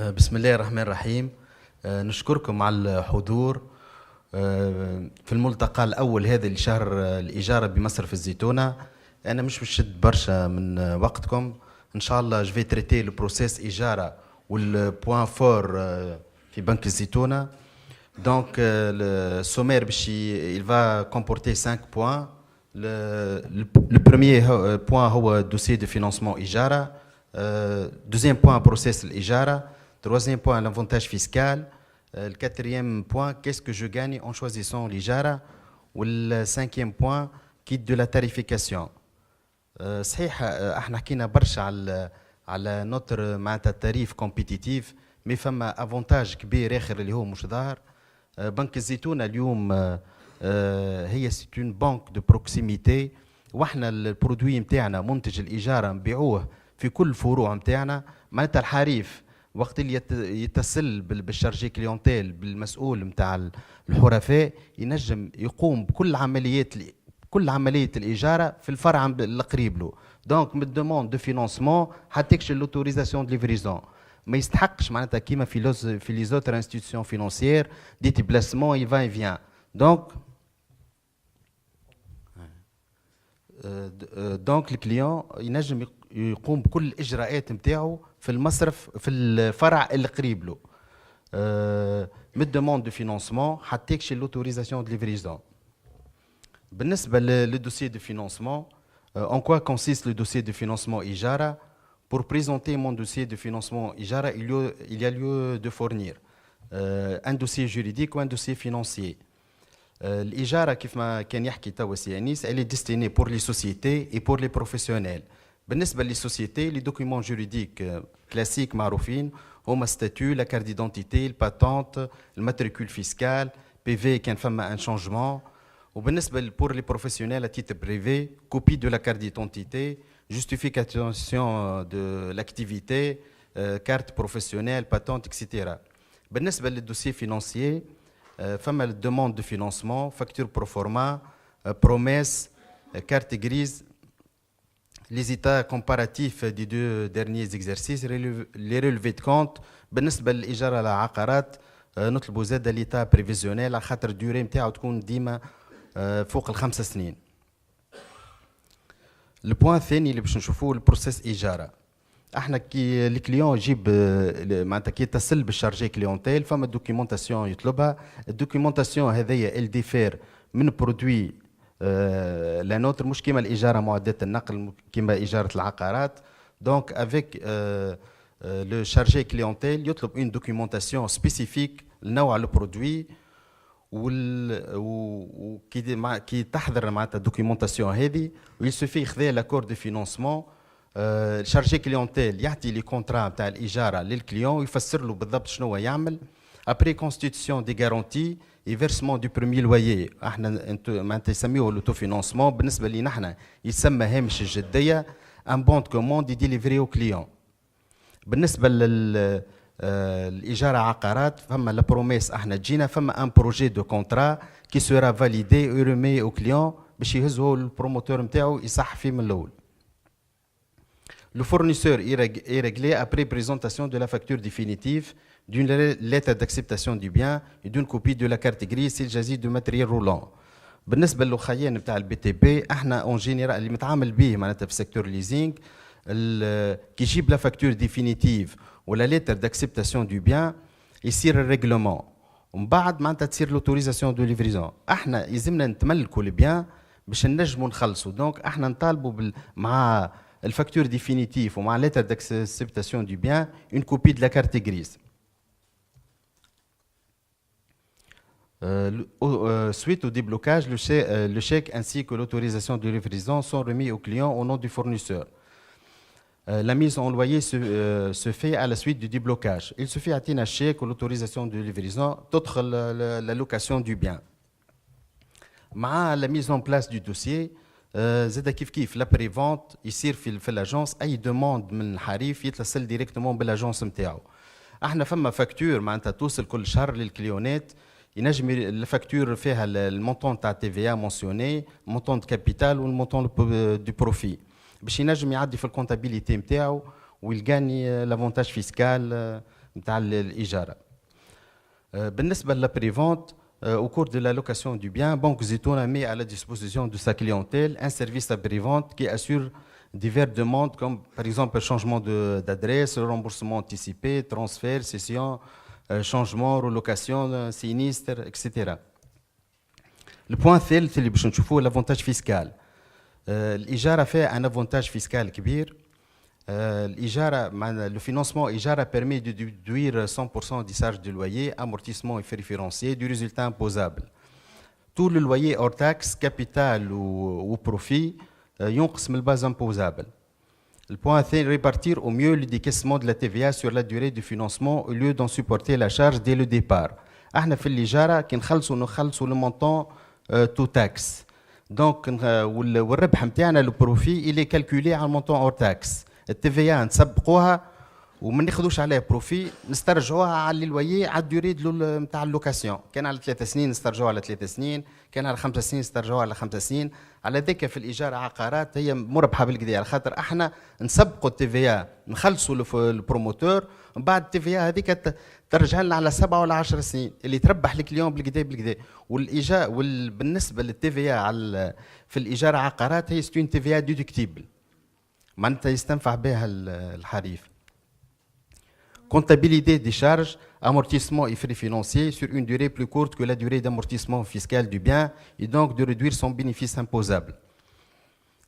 بسم الله الرحمن الرحيم. نشكركم على الحضور في الملتقى الأول هذا لشهر الإجارة بمصرف الزيتونة. أنا مش بشد برشا من وقتكم. إن شاء الله جو في تريتي لو بروسيس إجارة والبوان فور في بنك الزيتونة. Donc le sommaire il va comporter 5 points. Le premier point هو dossier de financement إجارة. Deuxième point process l'Ijara. Troisième point l'avantage fiscal. Le quatrième point qu'est-ce que je gagne en choisissant l'Ijara. Ou le cinquième point kit de la tarification. صحيح احنا حكينا برشا على نوتر معناتها التاريف كومبيتيتيف مي فما افونتاج كبير اخر اللي هو مش ظاهر. بنك الزيتونة اليوم هي سيت اون بانك دو بروكسيميتي، واحنا البرودوي نتاعنا منتج الاجاره نبيعوه في كل الفروع نتاعنا. معناتها الحريف وقت اللي يتصل بالشارجي كليونتيل بالمسؤول نتاع الحرفاء ينجم يقوم بكل عمليه الاجاره في الفرع القريب له. دونك من دوموند دو فينانسمون حتى يكشف لوتوريزاسيون دو ليفريزون ما يستحقش معناتها كيما في لي زوتر انستيتيوشن فينانسيير دي ديبلاسمون اي فان فيان. دونك الكليون ينجم يقوم بكل الاجراءات نتاعو في المصرف في الفرع اللي قريب له من الدوموند دو فينانسمون حتى يكشي لوتوريزاسيون دو ليفريزون. بالنسبه للدوسيي دو فينانسمون en quoi consiste le dossier de financement IJARA? Pour présenter mon dossier de financement IJARA, il y a lieu de fournir un dossier juridique ou un dossier financier. الإجارة كيف ما كان يحكي توا سي أنيس elle est destinée pour les sociétés et pour les professionnels. بالنسبة للسوسيتي les documents juridiques classiques معروفين هما statut, la carte d'identité, le patente, le matricule fiscal, PV كان فما un changement. وبالنسبة pour les professionnels à titre privé, copie de la carte d'identité, justification de l'activité, carte professionnelle, patente, etc. بالنسبة للdossier financier فما demande de financement, facture pro forma, promesse, carte grise, les états comparatifs des deux derniers exercices, les relevés de compte. بالنسبة للإجارة العقارات نطلبوا زاد l'état prévisionnel على خاطر الدوري نتاعو تكون ديما فوق ال5 سنين. البوان الثاني اللي باش نشوفوه البروسيس إجارة. احنا كي الكليون يجيب معناتها كي يتصل بالشارجي كليونتيل فما دوكيومونتاسيون يطلبها. الدوكيومونتاسيون هذيا ال ديفير من برودوي لا نوتر مش كيما الاجاره معدات النقل كيما اجاره العقارات. دونك افيك لو شارجي كليونتيل يطلب اون دوكيومونتاسيون سبيسيفيك لنوع البرودوي كي تحضر معناتها الدوكيومونتاسيون هذه ويسوفي يخذا لاكور دو فينانسمون. الشارجي كليونتيل يعطي لي كونترا نتاع الاجاره للكليون ويفسر له بالضبط شنو يعمل. ابري كونستيتيسيون دي غارونتي اي فيرسمون دو بريمي لويي احنا معناتها يسميوه لوتو فينانسمون. بالنسبه لينا احنا يسمى هامش الجديه ان بون كوموند ديليفري او كليون. بالنسبه الاجاره عقارات فما لا بروميس احنا تجينا فما ان بروجي دو كونترا كي سورا فاليدي او ريمي او كليون باش يهزو البروموتور نتاعو يصح فيه من الاول. Le fournisseur est réglé après présentation de la facture définitive, d'une lettre d'acceptation du bien et d'une copie de la carte grise s'il s'agit de matériel roulant. بالنسبة للخيان نتاع البي تي بي احنا اون جينيرال اللي متعامل به معناتها في سيكتور ليزينغ كي يجيب لا فاكتور ديفينيتيف ولا ليتر داكسبتاسيون دو بيان يصير الريغلومون ومن بعد معناتها تصير لوتوريزاسيون دو ليفريزون. احنا يلزمنا نتملكوا البيان باش نجموا نخلصوا. دونك احنا نطالبوا مع الفاكتور ديفينيتيف ومع ليتر d'acceptation du bien une copie de la carte grise. Suite au déblocage, le chèque ainsi que l'autorisation de livraison sont remis au client au nom du fournisseur. La mise en loyer se fait à la suite du déblocage. Il suffit d'atteindre un chèque ou l'autorisation de livraison تدخل la location du bien. مع la mise en place du dossier زاد كيف لا بريفونت يصير في الاجونس اي دوموند من الحريف يتصل ديريكتومون بالاجونس نتاعو. احنا فما فاكتور معناتها توصل كل شهر للكليونات ينجم الفاكتور فيها المونطون تاع تي في مونسيوني مونطون دو كابيتال والمونطون دو بروفي باش ينجم يعدي في الكونتابيليتي نتاعو ويلقاني لافونتاج فيسكال نتاع الاجاره. بالنسبه للبريفونت au cours de la location du bien, Banque Zitouna met à la disposition de sa clientèle un service après-vente qui assure diverses demandes comme par exemple le changement d'adresse, remboursement anticipé, transfert, cession, changement, relocation, sinistre, etc. Le point الثالث اللي باش نشوفوه l'avantage fiscal. الإجارة فيها un avantage fiscal كبير. Le financement IJARA permet de déduire 100% des charges de loyer, amortissement et frais financiers du résultat imposable. Tout le loyer hors taxe, capital ou profit ينقص من الباز imposable. Le point c'est répartir au mieux le décaissement de la TVA sur la durée du financement au lieu d'en supporter la charge dès le départ. احنا في الإجارة كي نخلصوا le montant tout taxe. Donc والربح نتاعنا le profit il est calculé على montant hors taxe. التيفيا نسبقوها وما ناخذوش عليها بروفي نسترجعوها على اللويي على الدوري نتاع اللوكاسيون. كان على 3 سنين نسترجعوها على 3 سنين، كان على 5 سنين نسترجعوها على 5 سنين. على ذاك في الايجار عقارات هي مربحه بالكدا على خاطر احنا نسبقوا التيفيا نخلصوا البروموتور ومن بعد التيفيا هذيك ترجع لنا على 7 ولا 10 سنين اللي تربح الكليون بالكدا. والايجار بالنسبه للتيفيا على في الايجار عقارات هي ستون تيفيا ديدكتيبل معناتها يستنفع بها الحريف. Comptabilité des charges, amortissement et frais financiers sur une durée plus courte que la durée d'amortissement fiscal du bien et donc de réduire son bénéfice imposable.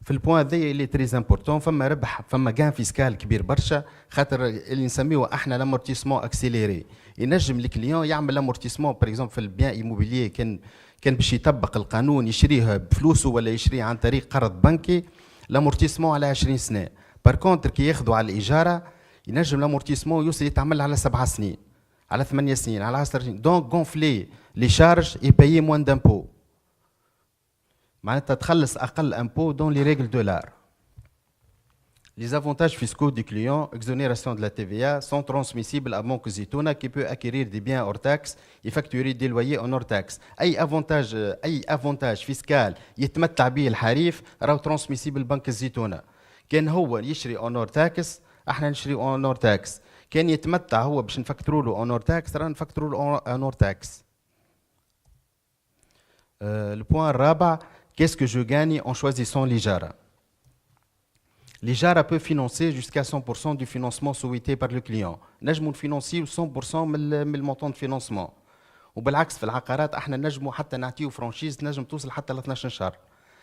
في البوان هذا اللي تري امبورتون فما ربح فما كان فيسكال كبير برشا خاطر اللي نسميوه احنا لامورتيسمون اكسيليري. ينجم الكليون يعمل لامورتيسمون باغ اكزومبل في البيان ايموبيليي كان باش يطبق القانون يشريه بفلوسه ولا يشريه عن طريق قرض بنكي لامورتيسمون على 20 سنه. بار كونتر كي ياخذوا على الاجاره ينجم لامورتيسمون يوصل يتعمل على 7 سنين على 8 سنين على 10 سنين. دونك غونفلي لي شارج اي بايي موان دامبو معناتها تخلص اقل امبو دون لي ريغل دو لار. Les avantages fiscaux du client, exonération de la TVA, sont transmissibles à Banque Zitouna qui peut acquérir des biens hors taxe et facturer des loyers en hors taxe. أي avantage fiscal يتمتع به الحريف راهو transmissible بنك الزيتونة. كان هو يشري en hors taxe احنا نشري en hors taxe. كان يتمتع هو باش نفكتروا له en hors taxe رانا نفكتروا له en hors taxe. Le point الرابع, qu'est-ce que je gagne en choisissant l'IJARA? L'IJARA peut financer jusqu'à 100% du financement souhaité par le client. نجموا نفينانسيو 100% من المونطون de financement. وبالعكس في العقارات احنا نجموا حتى نعطيو فرانشيز تنجم توصل حتى ل 12 شهر.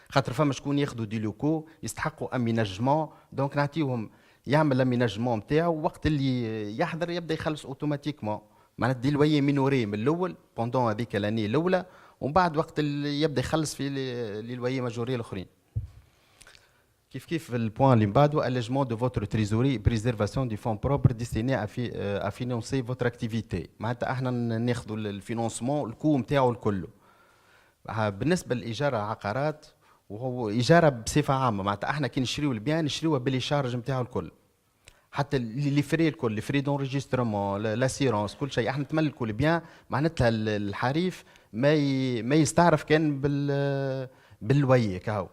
خاطر فما شكون ياخذوا دي لوكو يستحقوا اميناجمون دونك نعطيوهم يعمل الاميناجمون نتاعو وقت اللي يحضر يبدا يخلص اوتوماتيكمون. معناتها دي لويي مينوري من الاول بوندون هذيك لاني الاولى ومن بعد وقت اللي يبدا يخلص في لي لويي ماجوري الاخرين. كيف البوان اللي بعده allègement de votre trésorerie et préservation du fonds propre destiné à financer votre activité. معناتها احنا ناخذوا الفينانسمون الكو نتاعو الكل. بالنسبه للايجار عقارات وهو ايجار بصفه عامه معناتها احنا كي نشريو البيان نشريوه باللي شارج نتاعو الكل. حتى لي فري الكل لي فري دونريجسترمون لاسيرونس كل شيء احنا نتملكوا البيان معناتها الحريف ما يستعرف كان باللويه كهو.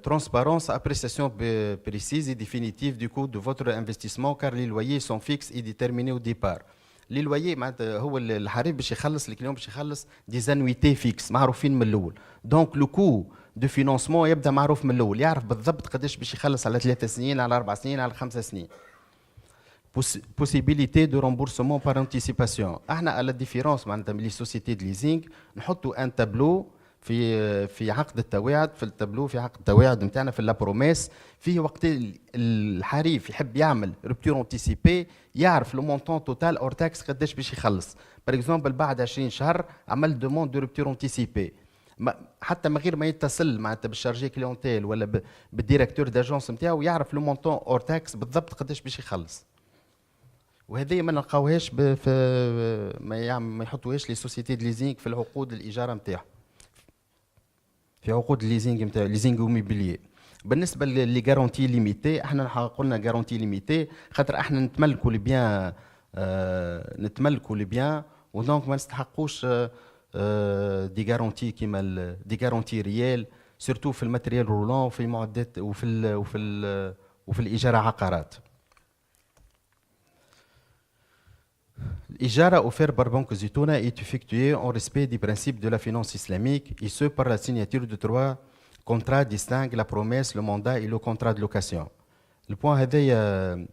Transparence, appréciation précise et définitive du coût de votre investissement car les loyers sont fixes et déterminés au départ. Les loyers معناتها هو الحريف باش يخلص الكليون باش يخلص دي زانويتي فيكس معروفين من الاول. دونك لو كو دو فينانسمون يبدا معروف من الاول يعرف بالضبط قداش باش يخلص على 3 سنين على 4 سنين على 5 سنين. Possibilité de remboursement par anticipation. احنا على الديفيرونس معناتها من لي سوسيتي دو ليزينغ نحطوا ان تابلو في عقد التواعد في التابلو في عقد التواعد نتاعنا في لابروميس فيه وقت الحريف يحب يعمل رupture انتيسيبي يعرف لو مونطون توتال اور تاكس قداش باش يخلص. باغ اكزومبل بعد 20 شهر عمل دوموند دو رupture انتيسيبي حتى من غير ما يتصل معناتها بالشارجي كليونتيل ولا بالديريكتور داجونس نتاعو يعرف لو مونطون اور تاكس بالضبط قداش باش يخلص. وهذه ما نلقاوهاش ما يحطوهاش لي سوسيتي دو ليزينغ في العقود الايجار نتاعهم في عقود الليزينغ نتاع ليزينغ موبيليي. بالنسبه لي غارونتي ليميتي احنا قلنا غارونتي ليميتي خاطر احنا نتملكوا البيان ودونك ما نستحقوش دي غارونتي كيما دي غارونتي ريال سورتو في الماتريال رولون وفي المعدات وفي الايجار عقارات. l'Ijara offert par Banque Zitouna est effectuée en respect des principes de la finance islamique, et ce par la signature de 3 contrats distincts: la promesse, le mandat et le contrat de location. البوان هذايا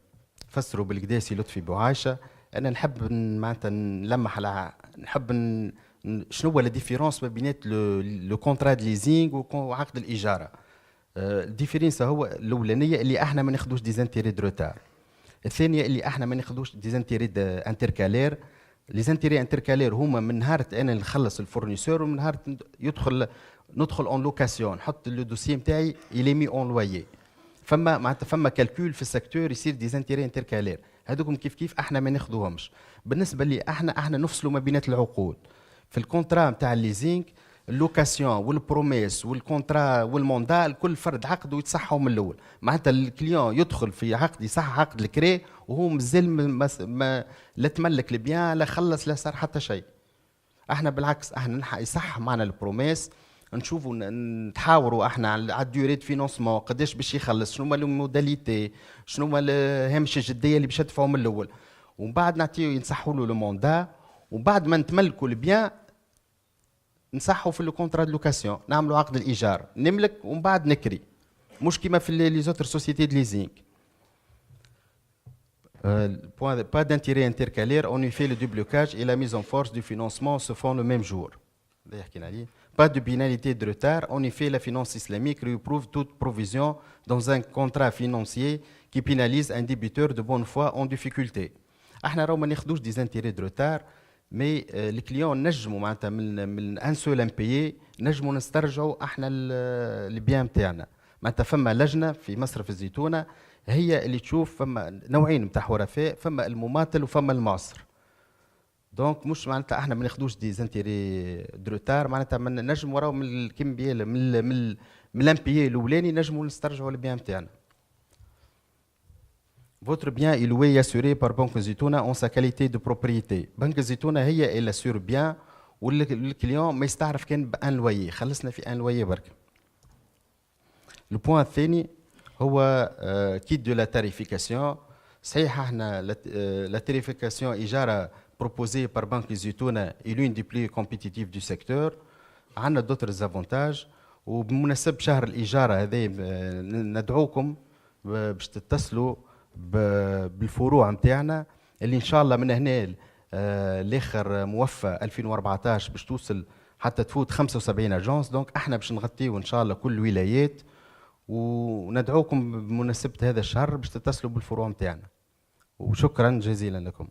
فسروا بالكدا سي لطفي بوعايشه. انا نحب معناتها نلمح على نحب شنو هو لا ديفيرونس ما بينات لو كونترا دو ليزينغ وعقد الاجاره. الديفيرنس هو الاولانيه اللي احنا ما ناخذوش دي زانتيري دو روتار، الثانيه اللي احنا ما ناخذوش دي زانتيري انتركالير. لي زانتيري انتركالير هما من نهار انا نخلص الفورنيسور ومن نهار ندخل اون لوكاسيون، نحط لو دوسيي نتاعي الي مي اون لويي. فما معناتها فما كالكول في السيكتور يصير دي زانتيري انتركالير، هذوكم كيف احنا ما ناخذوهمش. بالنسبه لي احنا نفصلوا ما بينات العقود. في الكونترا نتاع الليزينغ اللوكاسيون والبروميس والكونترا والموندا الكل فرد عقد ويتصحوا من الاول. معناتها الكليون يدخل في عقد يصح عقد الكري وهو مازال ما لا تملك البيان لا خلص لا صار حتى شيء. احنا بالعكس احنا يصح معنا البروميس، نشوفوا نتحاوروا احنا على الديوري دو فينونسمون قداش باش يخلص، شنو هما الموداليتي، شنو هما الهامش الجديه اللي باش تدفعوا من الاول، ومن بعد نعطيو ينصحوا له لو موندا، ومن بعد ما نتملكوا البيان نصحوا في لو كونترا دو لوكاسيون، نعملوا عقد الايجار نملك ومن بعد نكري، مش كيما في لي زوتر سوسيتي دو ليزينغ. Pas d'intérêt intercalaire, en effet le déblocage et la mise en force du financement se font le même jour. Pas de pénalité de retard, en effet la finance islamique réprouve toute provision dans un contrat financier qui pénalise un débiteur de bonne foi en difficulté. احنا راهو ما ناخذوش دي زانتيري دو روتار، مي الكليون نجموا معناتها من ان سول امبيي نجموا نسترجعوا احنا البيان نتاعنا. معناتها فما لجنه في مصرف الزيتونه هي اللي تشوف، فما نوعين نتاع حرفاء، فما المماثل وفما المعصر. دونك مش معناتها احنا ما ناخذوش دي زانتيري دو روتار، معناتها نجم وراو من الكمبيا من الامبيي الاولاني نجموا نسترجعوا البيان نتاعنا. Votre bien est loué et assuré par Banque Zitouna en sa qualité de propriété. Banque Zitouna هي اللي assure bien والكليون ما يستعرف كان بان لويي، خلصنا في ان لويي برك. البوان الثاني هو كيت دو لا تاريفيكاسيون. صحيح احنا لا تاريفيكاسيون اجاره proposée par Banque Zitouna est l'une des plus compétitives du secteur. عندنا d'autres avantages، وبمناسبة شهر الإجارة هذا ندعوكم باش تتصلوا بالفروع نتاعنا اللي إن شاء الله من هنا لاخر موفى 2014 باش توصل حتى تفوت 75 اجونس. دونك احنا باش نغطيو ان شاء الله كل الولايات، وندعوكم بمناسبة هذا الشهر باش تتصلوا بالفروع نتاعنا. وشكرا جزيلا لكم.